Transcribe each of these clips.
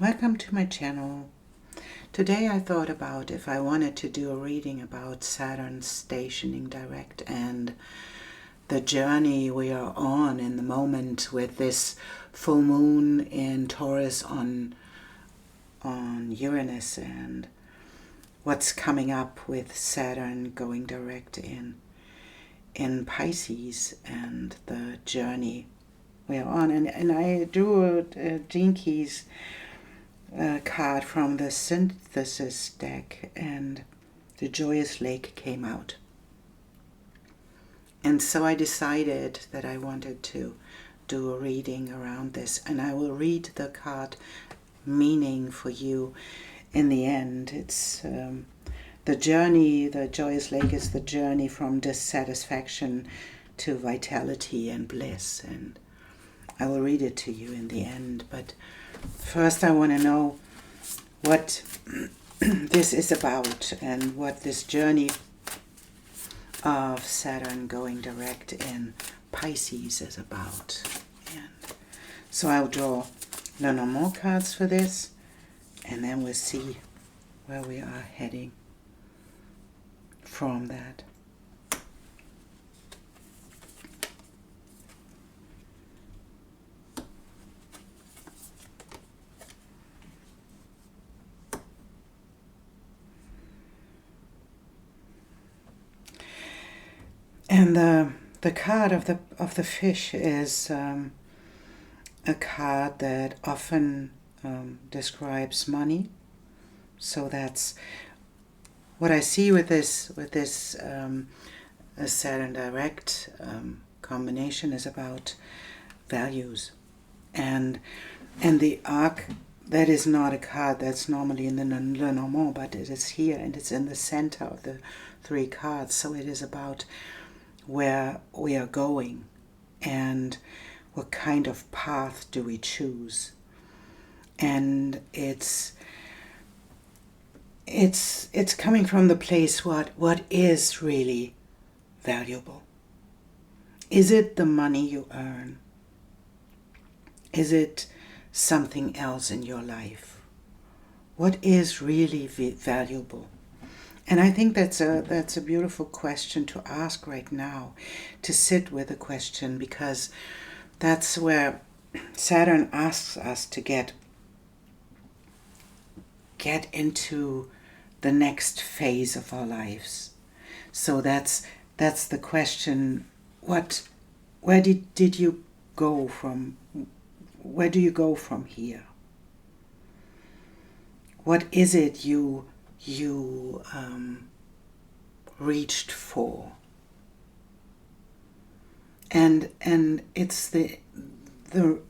Welcome to my channel. Today I thought about if I wanted to do a reading about Saturn stationing direct and the journey we are on in the moment with this full moon in Taurus on Uranus, and what's coming up with Saturn going direct in Pisces and the journey we are on. And I drew a Gene Keys card from the synthesis deck, and the Joyous Lake came out. And so I decided that I wanted to do a reading around this, and I will read the card meaning for you in the end. It's the journey, the Joyous Lake is the journey from dissatisfaction to vitality and bliss, and I will read it to you in the end. But first I want to know what this is about and what this journey of Saturn going direct in Pisces is about. And so I'll draw no more cards for this, and then we'll see where we are heading from that. And the card of the fish is a card that often describes money. So that's what I see with this Saturn direct combination is about values, and the arc. That is not a card that's normally in the Lenormand, but it is here, and it's in the center of the three cards. So it is about where we are going and what kind of path do we choose. And it's coming from the place what is really valuable. Is it the money you earn? Is it something else in your life? What is really valuable? And I think that's a beautiful question to ask right now, to sit with a question, because that's where Saturn asks us to get into the next phase of our lives. So that's the question. Where did you go from? Where do you go from here? What is it you reached for? And it's the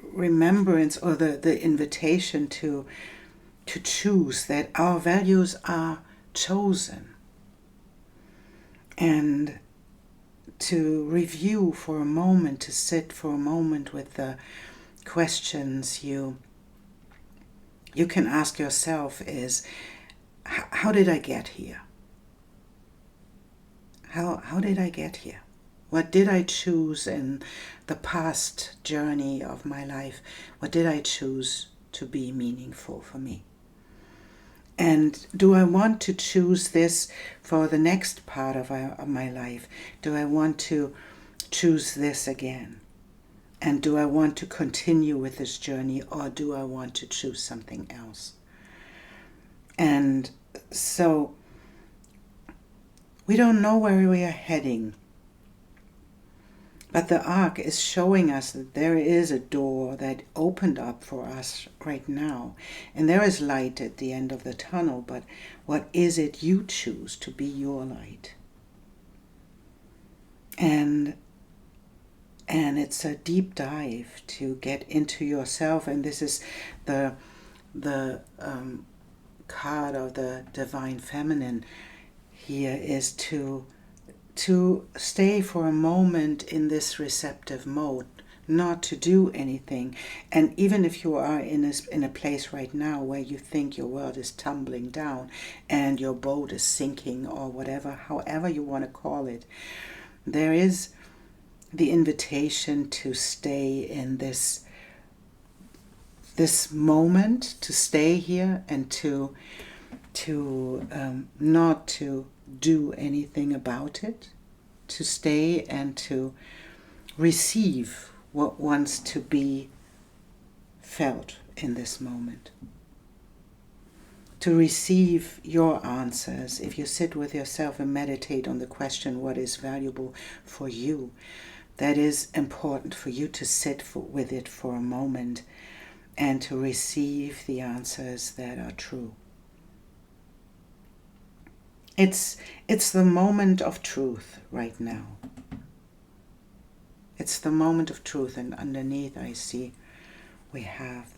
remembrance, or the invitation to choose that our values are chosen, and to review for a moment, to sit for a moment with the questions you can ask yourself is, how did I get here? How did I get here? What did I choose in the past journey of my life? What did I choose to be meaningful for me? And do I want to choose this for the next part of my life? Do I want to choose this again? And do I want to continue with this journey, or do I want to choose something else? And so we don't know where we are heading, but the arc is showing us that there is a door that opened up for us right now, and there is light at the end of the tunnel. But what is it you choose to be your light? And it's a deep dive to get into yourself, and this is the card of the Divine Feminine here, is to stay for a moment in this receptive mode, not to do anything. And even if you are in a place right now where you think your world is tumbling down and your boat is sinking, or whatever, however you want to call it, there is the invitation to stay in this this moment, to stay here and to not to do anything about it, to stay and to receive what wants to be felt in this moment. To receive your answers. If you sit with yourself and meditate on the question, what is valuable for you, that is important for you to sit with it for a moment and to receive the answers that are true. It's the moment of truth right now. It's the moment of truth, and underneath I see we have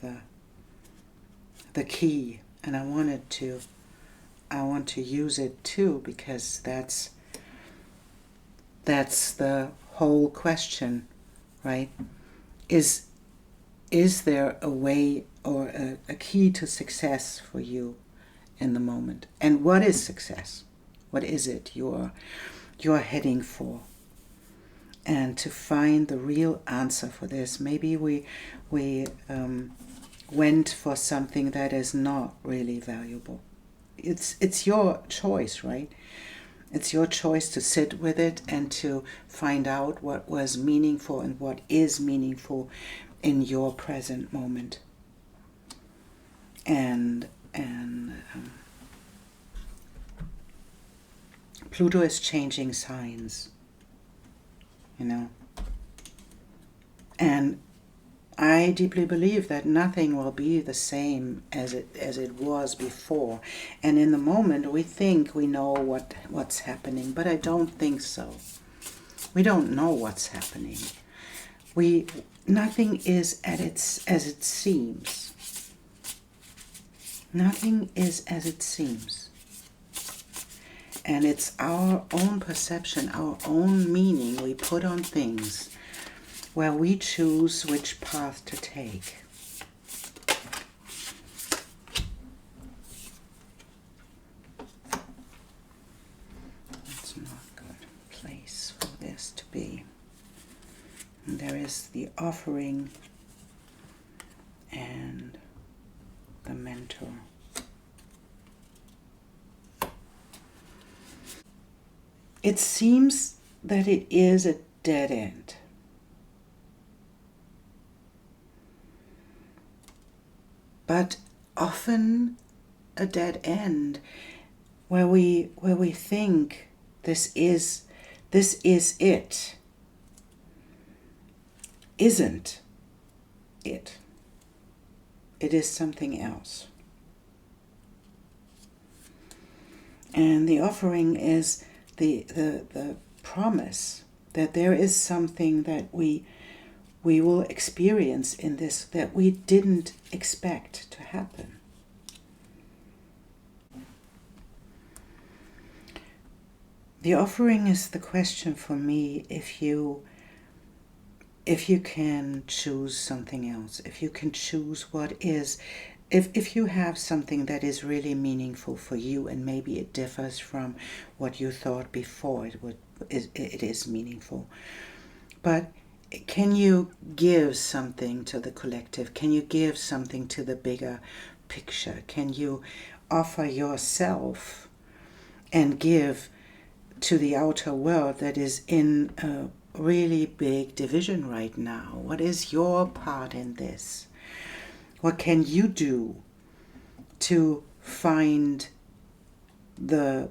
the key, and I want to use it too, because that's the whole question, right? Is there a way or a key to success for you in the moment? And what is success? What is it you're heading for? And to find the real answer for this, maybe we went for something that is not really valuable. It's your choice, right? It's your choice to sit with it and to find out what was meaningful and what is meaningful in your present moment. And Pluto is changing signs, you know. And I deeply believe that nothing will be the same as it was before. And in the moment we think we know what's happening, but I don't think so. We don't know what's happening. Nothing is as it seems. Nothing is as it seems. And it's our own perception, our own meaning we put on things, where we choose which path to take. It's not a good place for this to be. And there is the offering and the mentor. It seems that it is a dead end. But often a dead end where we think this is it, isn't it. It is something else. And the offering is the promise that there is something that we will experience in this that we didn't expect to happen. The offering is the question for me, if you can choose something else, if you can choose what is, if you have something that is really meaningful for you, and maybe it differs from what you thought before it is meaningful, but can you give something to the collective? Can you give something to the bigger picture? Can you offer yourself and give to the outer world that is in a really big division right now? What is your part in this? What can you do to find the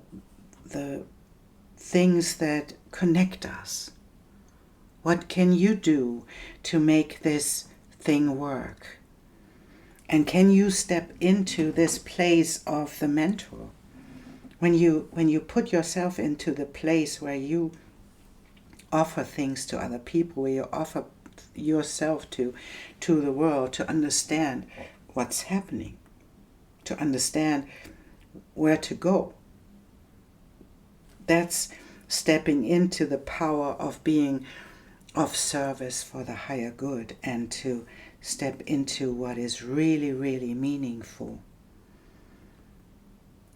things that connect us? What can you do to make this thing work? And can you step into this place of the mentor? When you put yourself into the place where you offer things to other people, where you offer yourself to the world, to understand what's happening, to understand where to go. That's stepping into the power of being of service for the higher good, and to step into what is really, really meaningful.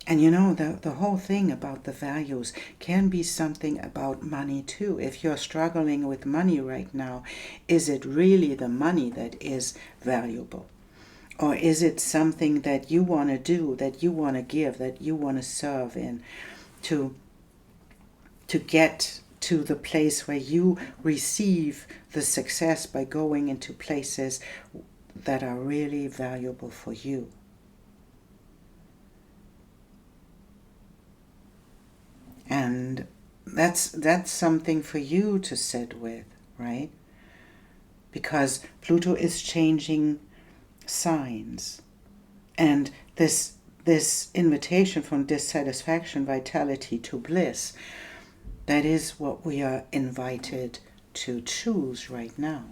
And you know, the whole thing about the values can be something about money too. If you're struggling with money right now, is it really the money that is valuable? Or is it something that you want to do, that you want to give, that you want to serve in, to get to the place where you receive the success by going into places that are really valuable for you? And that's something for you to sit with, right? Because Pluto is changing signs. And this invitation from dissatisfaction, vitality to bliss, that is what we are invited to choose right now.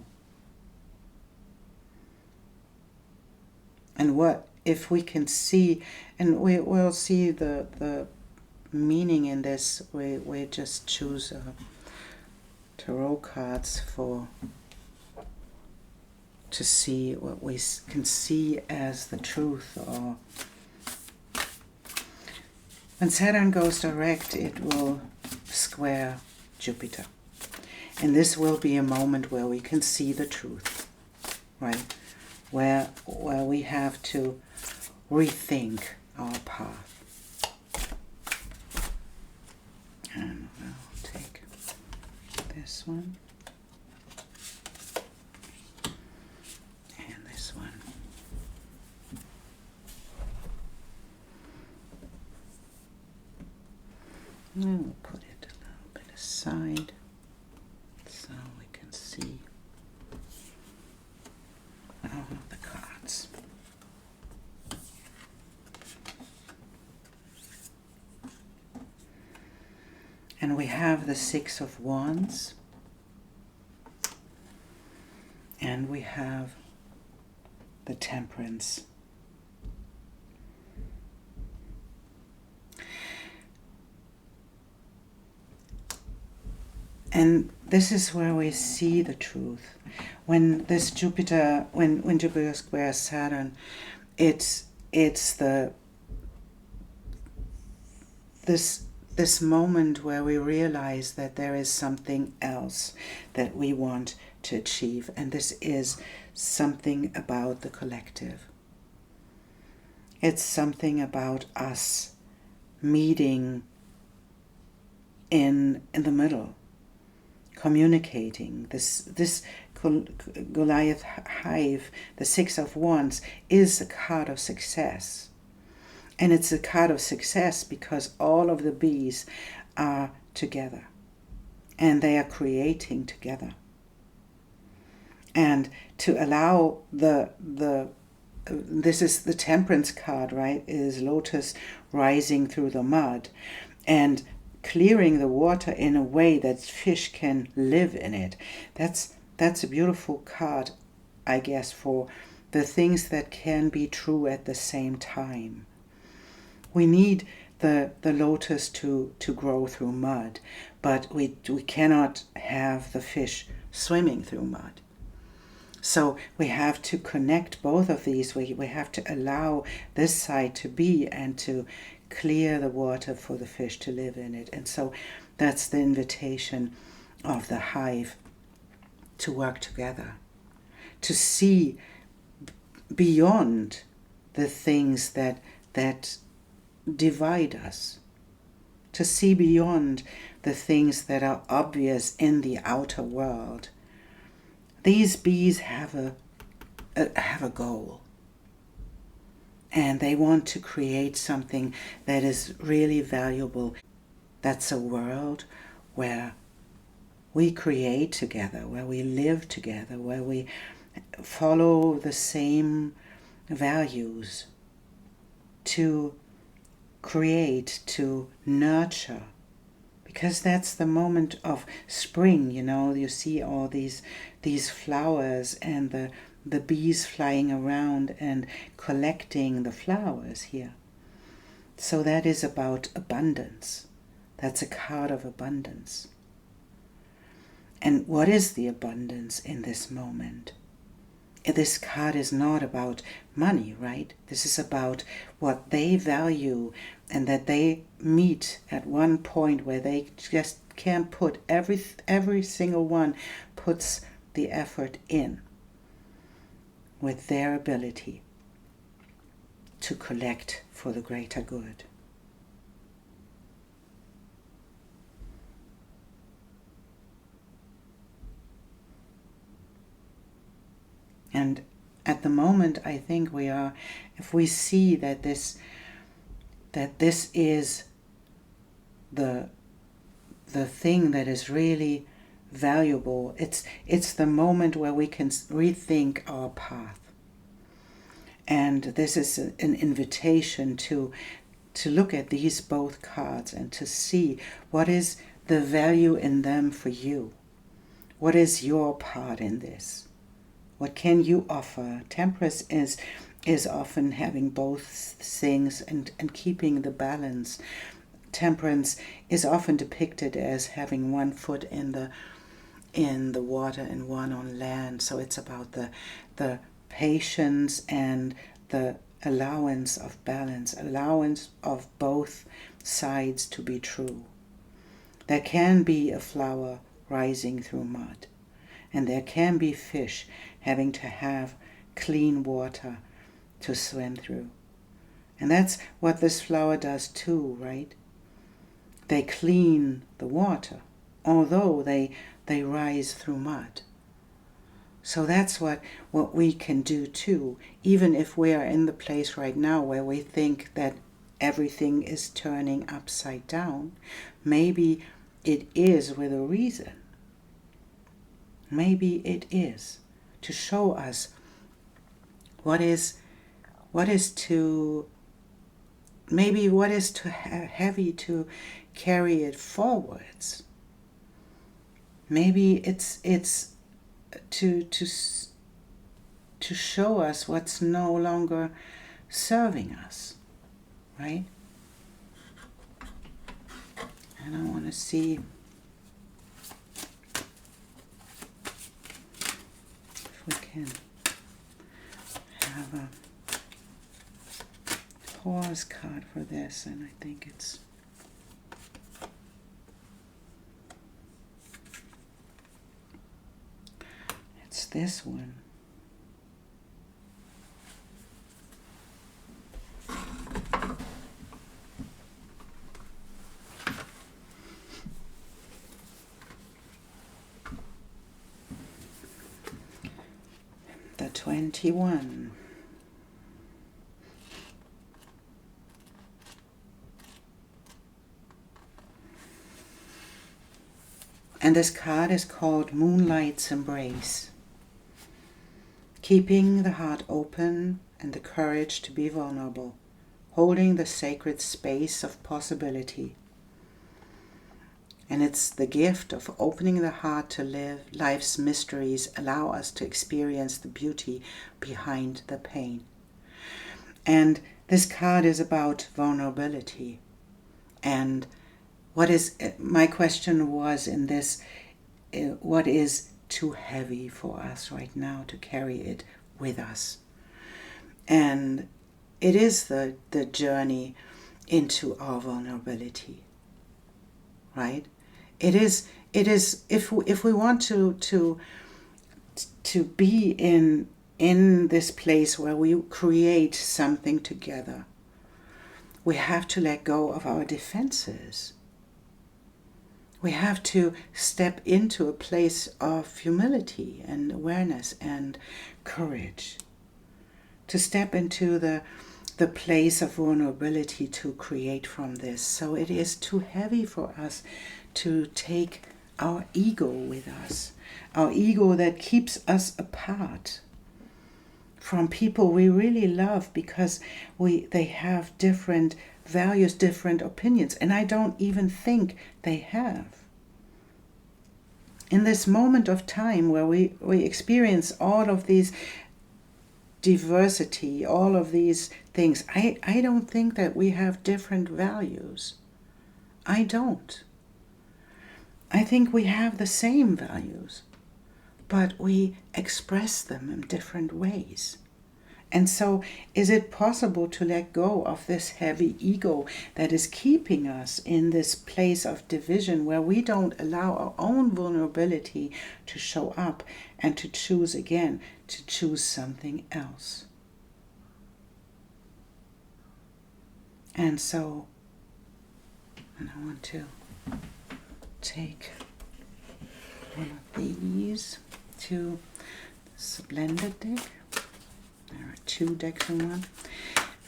And what if we can see, and we will see the meaning in this, we just choose tarot cards to see what we can see as the truth. Or when Saturn goes direct, it will square Jupiter. And this will be a moment where we can see the truth, right? Where we have to rethink our path. And we'll take this one. And this one. And we'll put it a little bit aside so we can see all of the cards. And we have the Six of Wands, and we have the Temperance. And this is where we see the truth. When this Jupiter, when Jupiter squares Saturn, it's this moment where we realize that there is something else that we want to achieve, and this is something about the collective. It's something about us meeting in the middle, communicating. This Goliath hive, the Six of Wands, is a card of success. And it's a card of success because all of the bees are together and they are creating together. And to allow this is the Temperance card, right? It is Lotus rising through the mud and clearing the water in a way that fish can live in it. That's a beautiful card, I guess, for the things that can be true at the same time. We need the lotus to grow through mud, but we cannot have the fish swimming through mud. So we have to connect both of these. We have to allow this side to be and to clear the water for the fish to live in it. And so that's the invitation of the hive, to work together, to see beyond the things that divide us, to see beyond the things that are obvious in the outer world. These bees have a goal, and they want to create something that is really valuable. That's a world where we create together, where we live together, where we follow the same values, to create, to nurture, because that's the moment of spring. You see all these flowers and the bees flying around and collecting the flowers here. So that is about abundance. That's a card of abundance. And what is the abundance in this moment? This card is not about money, right? This is about what they value, and that they meet at one point where they just can't put every single one puts the effort in with their ability. to collect for the greater good. And at the moment, I think we are, if we see that this is the thing that is really valuable, it's the moment where we can rethink our path. And this is an invitation to look at these both cards and to see what is the value in them for you. What is your part in this? What can you offer? Temperance is often having both things and keeping the balance. Temperance is often depicted as having one foot in the water and one on land. So it's about the patience and the allowance of balance, allowance of both sides to be true. There can be a flower rising through mud, and there can be fish having to have clean water to swim through. And that's what this flower does too, right? They clean the water, although they rise through mud. So that's what we can do too, even if we are in the place right now where we think that everything is turning upside down. Maybe it is with a reason. Maybe it is to show us what is too heavy to carry it forwards. Maybe it's to show us what's no longer serving us, right? And I want to see if we can have a pause card for this, and I think it's this one. The 21. And this card is called Moonlight's Embrace. Keeping the heart open and the courage to be vulnerable, holding the sacred space of possibility. And it's the gift of opening the heart to live life's mysteries, allow us to experience the beauty behind the pain. And this card is about vulnerability. And my question was in this, what is too heavy for us right now to carry it with us? And it is the journey into our vulnerability, right? It is if we want to be in this place where we create something together, we have to let go of our defenses. We have to step into a place of humility and awareness and courage. To step into the place of vulnerability to create from this. So it is too heavy for us to take our ego with us. Our ego that keeps us apart from people we really love because they have different values, different opinions, and I don't even think they have. In this moment of time where we experience all of these diversity, all of these things, I don't think that we have different values. I don't. I think we have the same values, but we express them in different ways. And so, is it possible to let go of this heavy ego that is keeping us in this place of division where we don't allow our own vulnerability to show up and to choose again, to choose something else? And so, and I want to take one of these to this blended deck. There are 2 decks in one.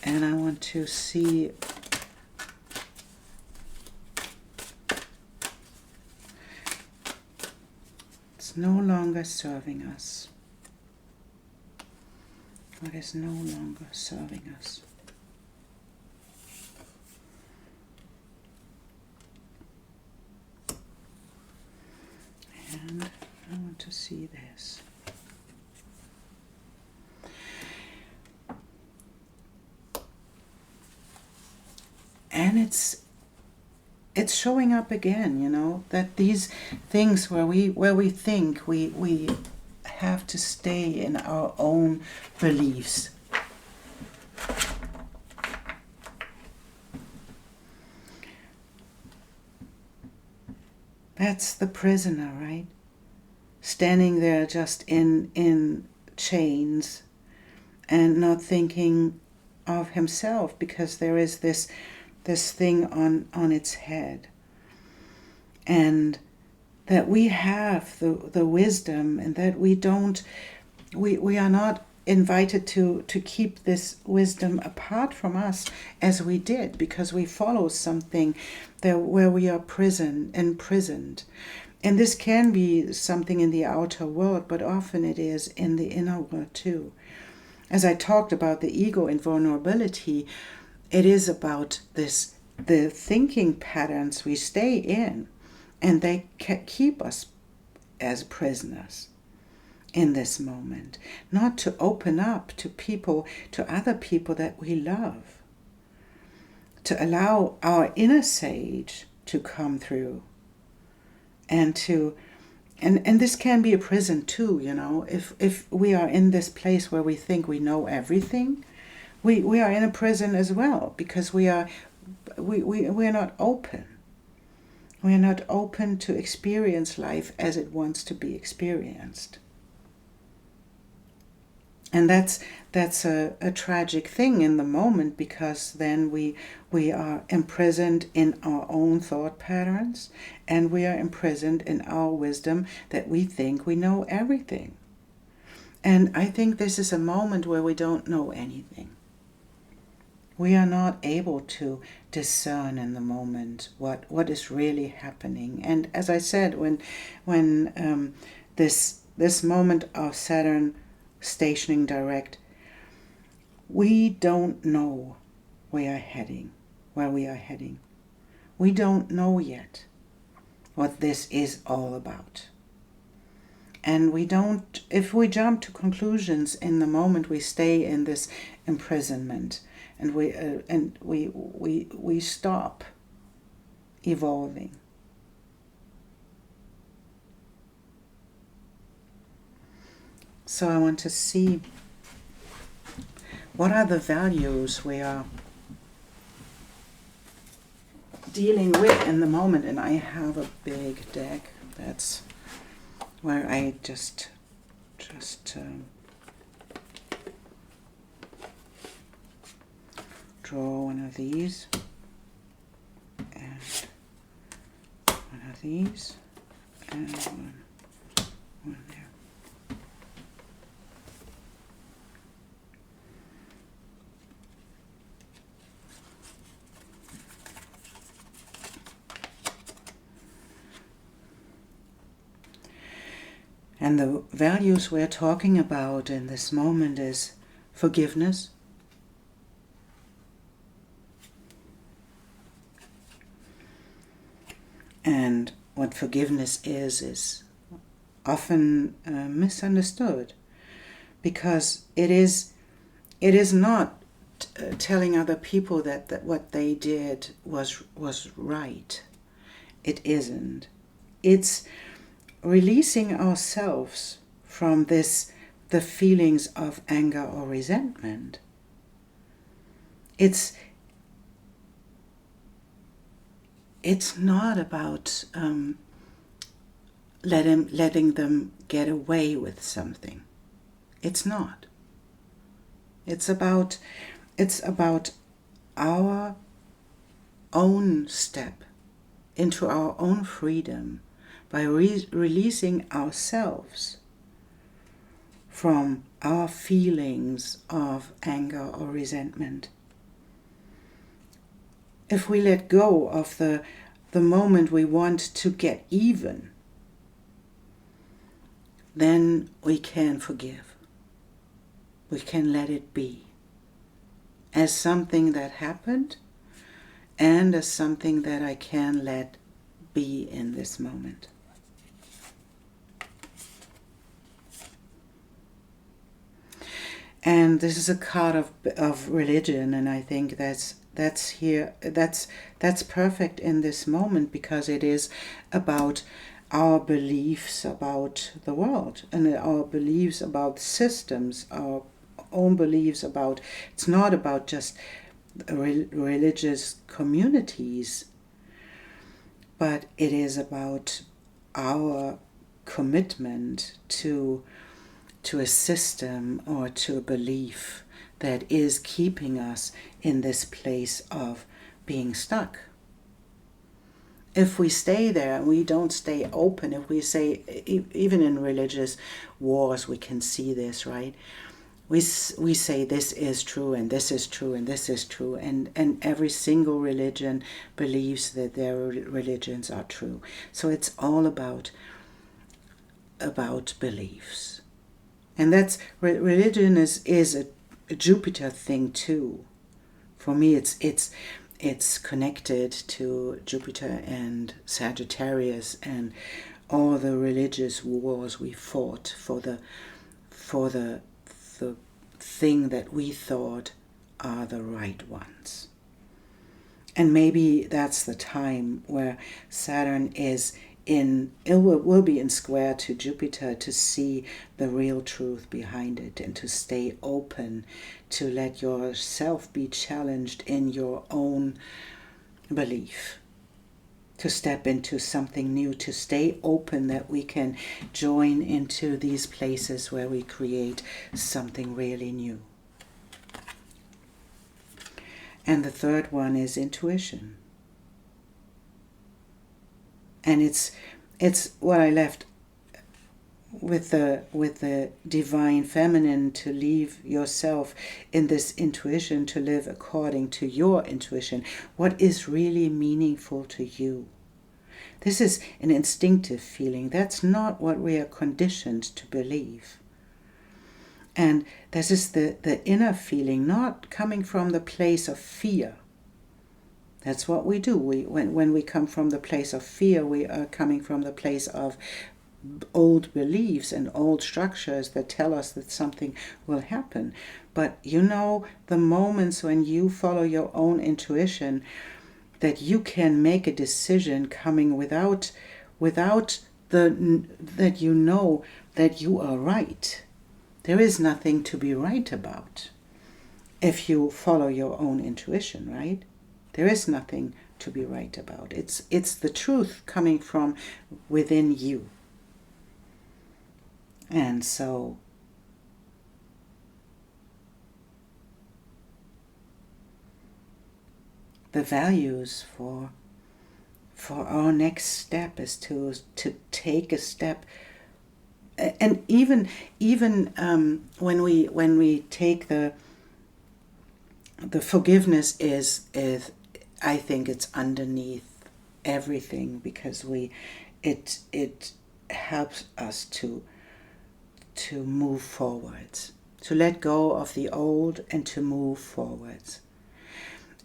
And I want to see it's no longer serving us. What is no longer serving us? And I want to see this. And it's showing up again, you know, that these things where we think we have to stay in our own beliefs. That's the prisoner, right? Standing there just in chains and not thinking of himself, because there is this thing on its head. And that we have the wisdom, and that we are not invited to keep this wisdom apart from us as we did, because we follow something where we are imprisoned. And this can be something in the outer world, but often it is in the inner world too. As I talked about the ego and vulnerability, it is about the thinking patterns we stay in, and they keep us as prisoners in this moment, not to open up to other people that we love, to allow our inner sage to come through, and this can be a prison too, you know, if we are in this place where we think we know everything, we are in a prison as well, because we are not open. We are not open to experience life as it wants to be experienced. And that's a tragic thing in the moment, because then we are imprisoned in our own thought patterns, and we are imprisoned in our wisdom that we think we know everything. And I think this is a moment where we don't know anything. We are not able to discern in the moment what is really happening. And as I said, when this moment of Saturn stationing direct, we don't know where we are heading. We don't know yet what this is all about. And if we jump to conclusions in the moment, we stay in this imprisonment, and we stop evolving. So I want to see what are the values we are dealing with in the moment. And I have a big deck. That's where I just draw one of these and one of these and one there. And the values we're talking about in this moment is forgiveness, and what forgiveness is often misunderstood, because it is not telling other people that what they did was right. It isn't. It's releasing ourselves from the feelings of anger or resentment. It's not about letting them get away with something. It's not. It's about our own step into our own freedom by releasing ourselves from our feelings of anger or resentment. If we let go of the moment we want to get even, then we can forgive. We can let it be as something that happened and as something that I can let be in this moment. And this is a card of religion, and I think that's perfect in this moment, because it is about our beliefs about the world and our beliefs about systems, our own beliefs about, it's not about just religious communities, but it is about our commitment to a system or to a belief that is keeping us in this place of being stuck. If we stay there and we don't stay open, if we say, even in religious wars we can see this, right? We say this is true and this is true and this is true, and every single religion believes that their religions are true. So it's all about beliefs. And that's, religion is a Jupiter thing too. For me, it's connected to Jupiter and Sagittarius and all the religious wars we fought for the thing that we thought are the right ones. And maybe that's the time where Saturn will be in square to Jupiter, to see the real truth behind it and to stay open, to let yourself be challenged in your own belief, to step into something new, to stay open, that we can join into these places where we create something really new. And the third one is intuition. And it's what I left with the divine feminine, to leave yourself in this intuition, to live according to your intuition. What is really meaningful to you? This is an instinctive feeling. That's not what we are conditioned to believe. And this is the inner feeling, not coming from the place of fear. That's what we do. When we come from the place of fear, we are coming from the place of old beliefs and old structures that tell us that something will happen. But the moments when you follow your own intuition, that you can make a decision coming without that you know that you are right. There is nothing to be right about if you follow your own intuition, right? There is nothing to be right about. It's the truth coming from within you. And so the values for our next step is to take a step. And even when we take the forgiveness is I think it's underneath everything, because it helps us to move forwards, to let go of the old and to move forwards.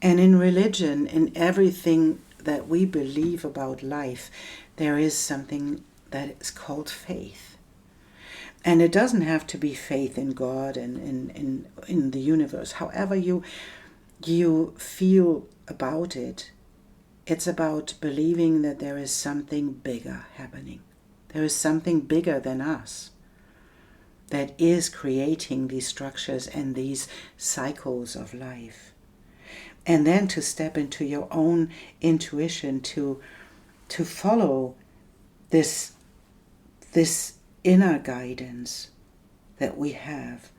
And in religion, in everything that we believe about life, there is something that is called faith. And it doesn't have to be faith in God and in the universe. However you feel about it, it's about believing that there is something bigger happening. There is something bigger than us that is creating these structures and these cycles of life. And then to step into your own intuition, to follow this inner guidance that we have,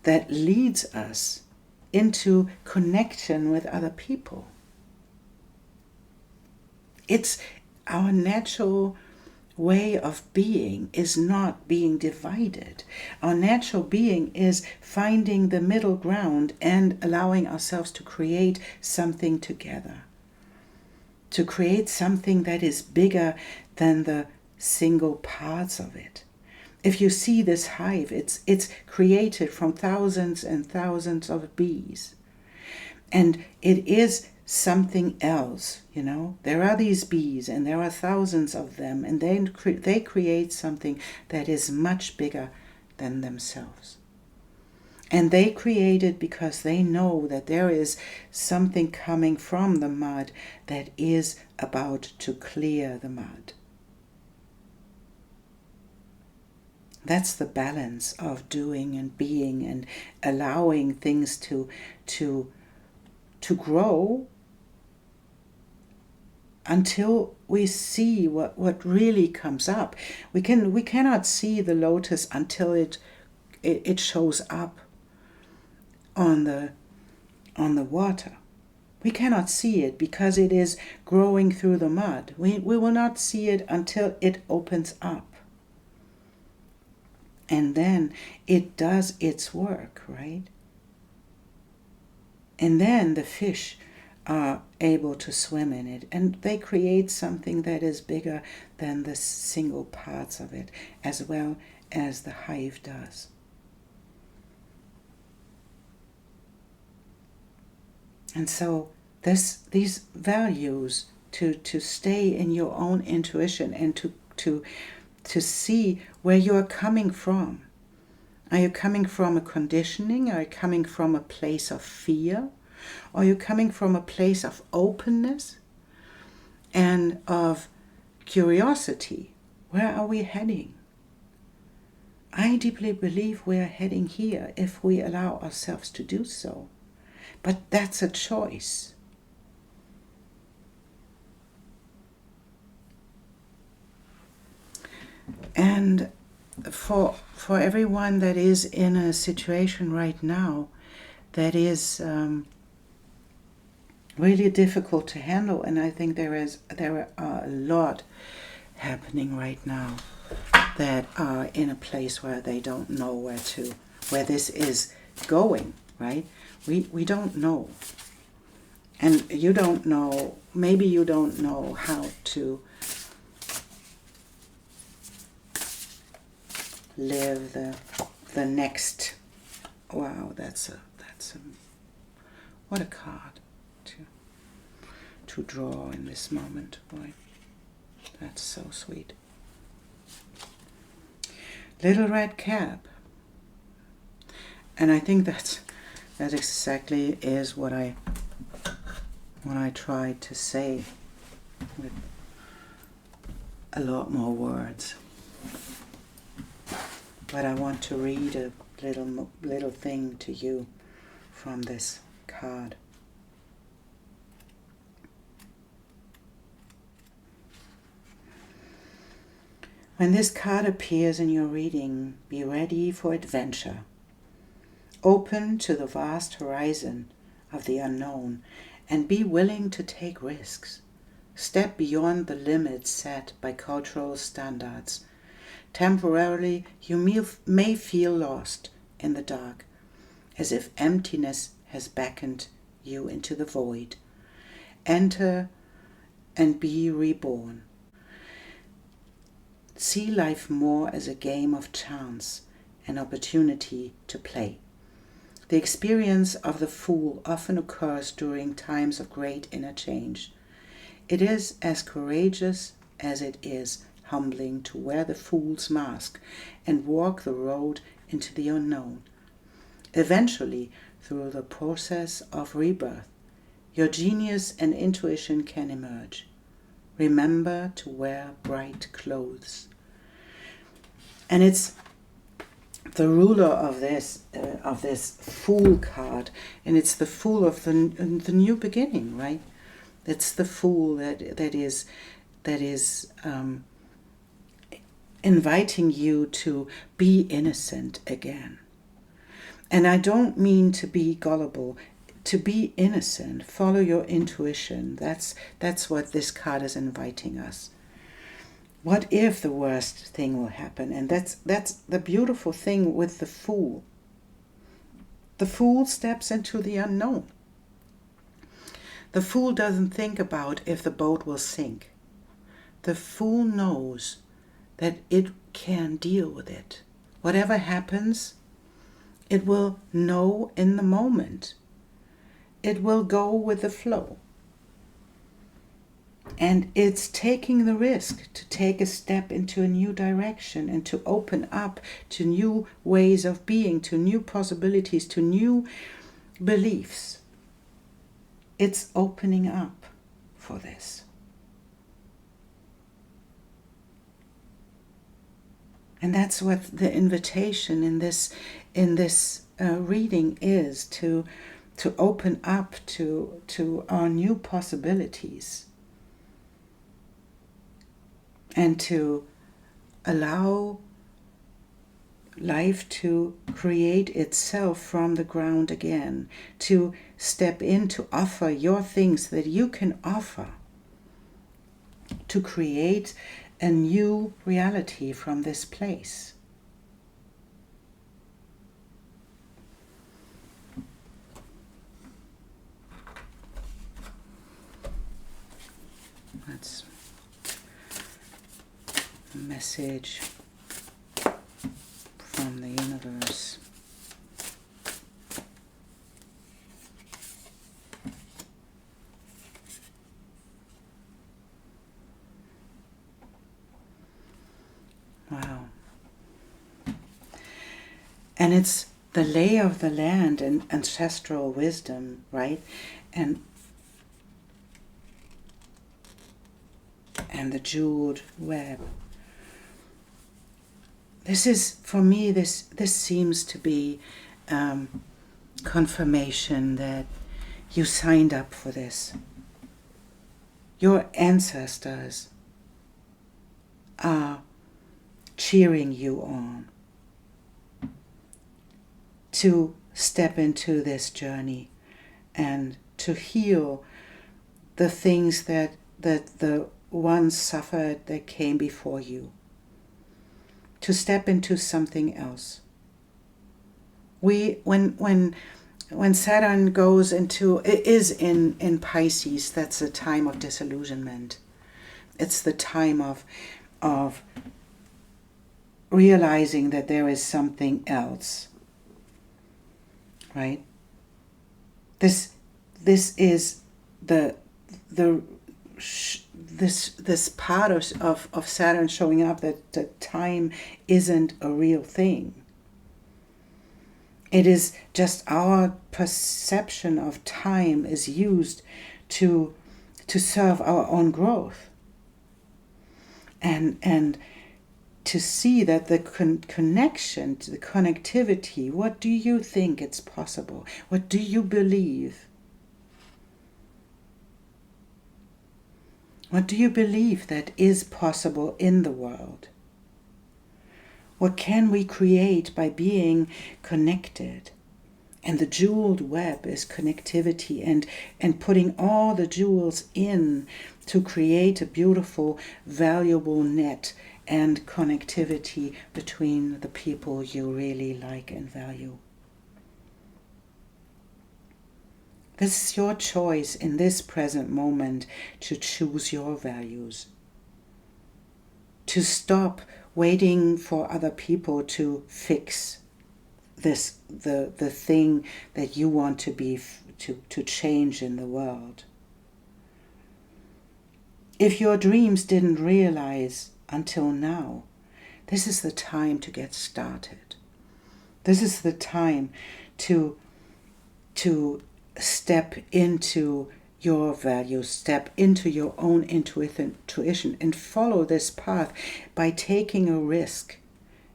that leads us into connection with other people. It's our natural way of being is not being divided. Our natural being is finding the middle ground and allowing ourselves to create something together. To create something that is bigger than the single parts of it. If you see this hive, it's created from thousands and thousands of bees. And it is something else, you know. There are these bees and there are thousands of them, and they create something that is much bigger than themselves. And they create it because they know that there is something coming from the mud that is about to clear the mud. That's the balance of doing and being and allowing things to grow until we see what really comes up. We cannot see the lotus until it shows up on the water. We cannot see it because it is growing through the mud. We will not see it until it opens up. And then it does its work, right? And then the fish are able to swim in it, and they create something that is bigger than the single parts of it, as well as the hive does. And so these values to stay in your own intuition and to see where you are coming from. Are you coming from a conditioning? Are you coming from a place of fear? Are you coming from a place of openness and of curiosity? Where are we heading? I deeply believe we are heading here if we allow ourselves to do so. But that's a choice. And for everyone that is in a situation right now that is really difficult to handle, and I think there are a lot happening right now that are in a place where they don't know where this is going, right? We don't know. And you don't know, maybe you don't know how to live the next. Wow, that's a what a card to draw in this moment. Boy, that's so sweet. Little red cap. And I think that exactly is what I tried to say with a lot more words. But I want to read a little thing to you from this card. When this card appears in your reading, be ready for adventure. Open to the vast horizon of the unknown and be willing to take risks. Step beyond the limits set by cultural standards. Temporarily, you may feel lost in the dark, as if emptiness has beckoned you into the void. Enter and be reborn. See life more as a game of chance, an opportunity to play. The experience of the fool often occurs during times of great inner change. It is as courageous as it is humbling to wear the fool's mask and walk the road into the unknown. Eventually, through the process of rebirth, your genius and intuition can emerge. Remember to wear bright clothes. And it's the ruler of this Fool card, and it's the Fool of the new beginning, right? It's the Fool that is inviting you to be innocent again. And I don't mean to be gullible. to be innocent, follow your intuition. That's what this card is inviting us. What if the worst thing will happen? And that's the beautiful thing with the Fool. The Fool steps into the unknown. The Fool doesn't think about if the boat will sink. The Fool knows that it can deal with it. Whatever happens, it will know in the moment. It will go with the flow. And it's taking the risk to take a step into a new direction and to open up to new ways of being, to new possibilities, to new beliefs. It's opening up for this. And that's what the invitation in this reading is, to open up to our new possibilities. And to allow life to create itself from the ground again. To step in, to offer your things that you can offer. To create a new reality from this place. That's message from the universe. Wow. And it's the lay of the land and ancestral wisdom, right? And the jeweled web. This is, for me, this seems to be confirmation that you signed up for this. Your ancestors are cheering you on to step into this journey and to heal the things that the ones suffered that came before you. To step into something else. When Saturn goes into, it is in Pisces, that's a time of disillusionment. It's the time of realizing that there is something else, right? This is this part of Saturn showing up that time isn't a real thing. It is just our perception of time is used to serve our own growth. And to see that the connection, to the connectivity, what do you think it's possible? What do you believe? What do you believe that is possible in the world? What can we create by being connected? And the jeweled web is connectivity and putting all the jewels in to create a beautiful, valuable net and connectivity between the people you really like and value. This is your choice in this present moment to choose your values. To stop waiting for other people to fix the thing that you want to be to change in the world. If your dreams didn't realize until now, this is the time to get started. This is the time to step into your values, step into your own intuition and follow this path by taking a risk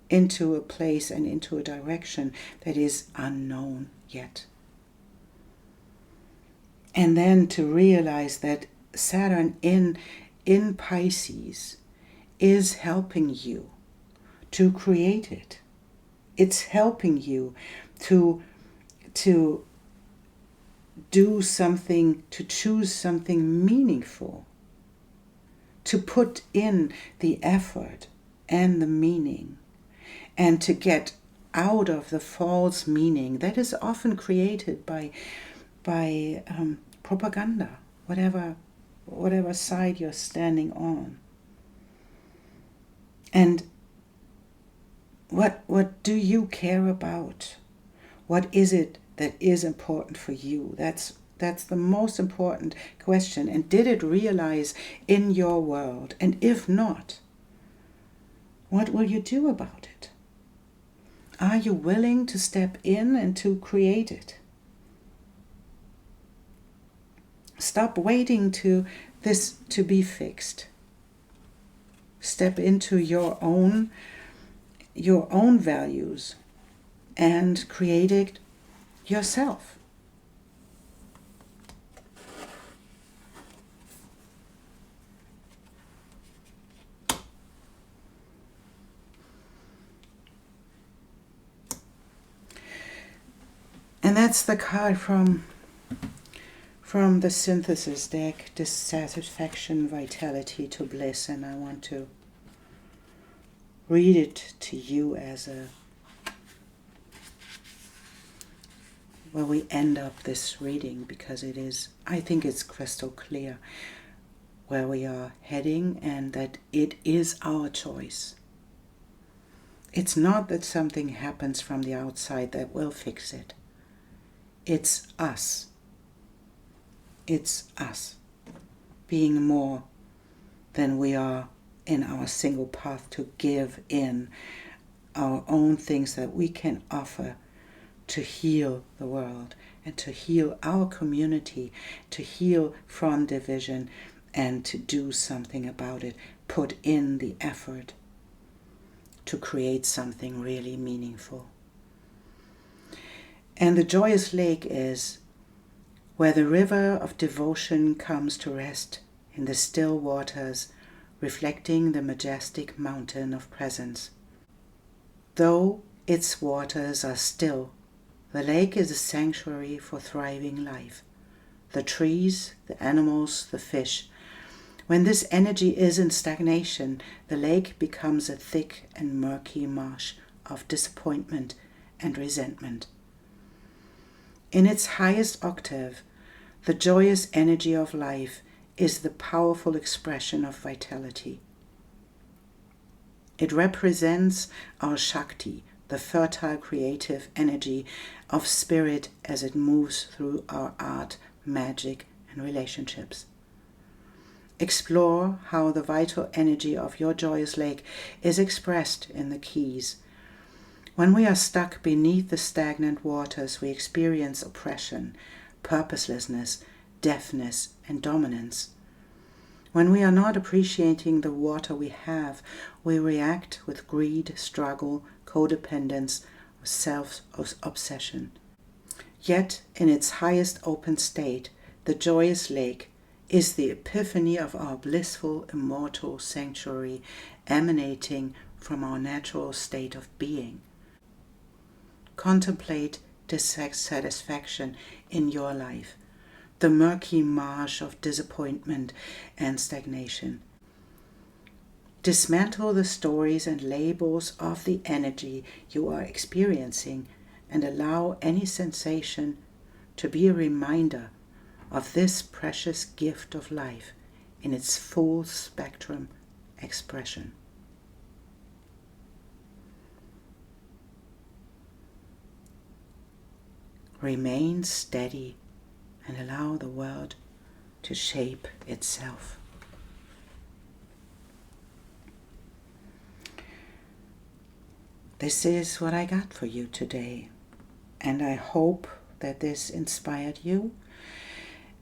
into a place and into a direction that is unknown yet. And then to realize that Saturn in Pisces is helping you to create it. It's helping you to do something, to choose something meaningful, to put in the effort and the meaning, and to get out of the false meaning that is often created by propaganda, whatever side you're standing on. And what do you care about? What is it that is important for you? That's the most important question. And did it realize in your world? And if not, what will you do about it? Are you willing to step in and to create it? Stop waiting to this to be fixed. Step into your own values and create it yourself. And that's the card from the synthesis deck, dissatisfaction, vitality to bliss. And I want to read it to you as where we end up this reading, because it is, I think it's crystal clear where we are heading and that it is our choice. It's not that something happens from the outside that will fix it. It's us. It's us being more than we are in our single path, to give in our own things that we can offer to heal the world and to heal our community, to heal from division and to do something about it. Put in the effort to create something really meaningful. And the joyous lake is where the river of devotion comes to rest in the still waters, reflecting the majestic mountain of presence. Though its waters are still, the lake is a sanctuary for thriving life. The trees, the animals, the fish. When this energy is in stagnation, the lake becomes a thick and murky marsh of disappointment and resentment. In its highest octave, the joyous energy of life is the powerful expression of vitality. It represents our Shakti, the fertile creative energy of spirit as it moves through our art, magic, and relationships. Explore how the vital energy of your joyous lake is expressed in the keys. When we are stuck beneath the stagnant waters, we experience oppression, purposelessness, deafness, and dominance. When we are not appreciating the water we have, we react with greed, struggle, codependence, or self-obsession. Yet, in its highest open state, the joyous lake is the epiphany of our blissful, immortal sanctuary emanating from our natural state of being. Contemplate dissatisfaction in your life, the murky marsh of disappointment and stagnation. Dismantle the stories and labels of the energy you are experiencing and allow any sensation to be a reminder of this precious gift of life in its full spectrum expression. Remain steady and allow the world to shape itself. This is what I got for you today, and I hope that this inspired you.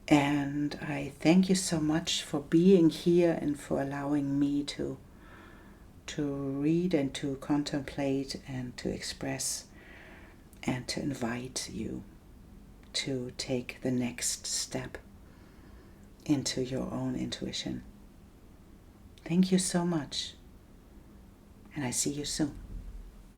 And I thank you so much for being here and for allowing me to read and to contemplate and to express and to invite you to take the next step into your own intuition. Thank you so much, and I see you soon.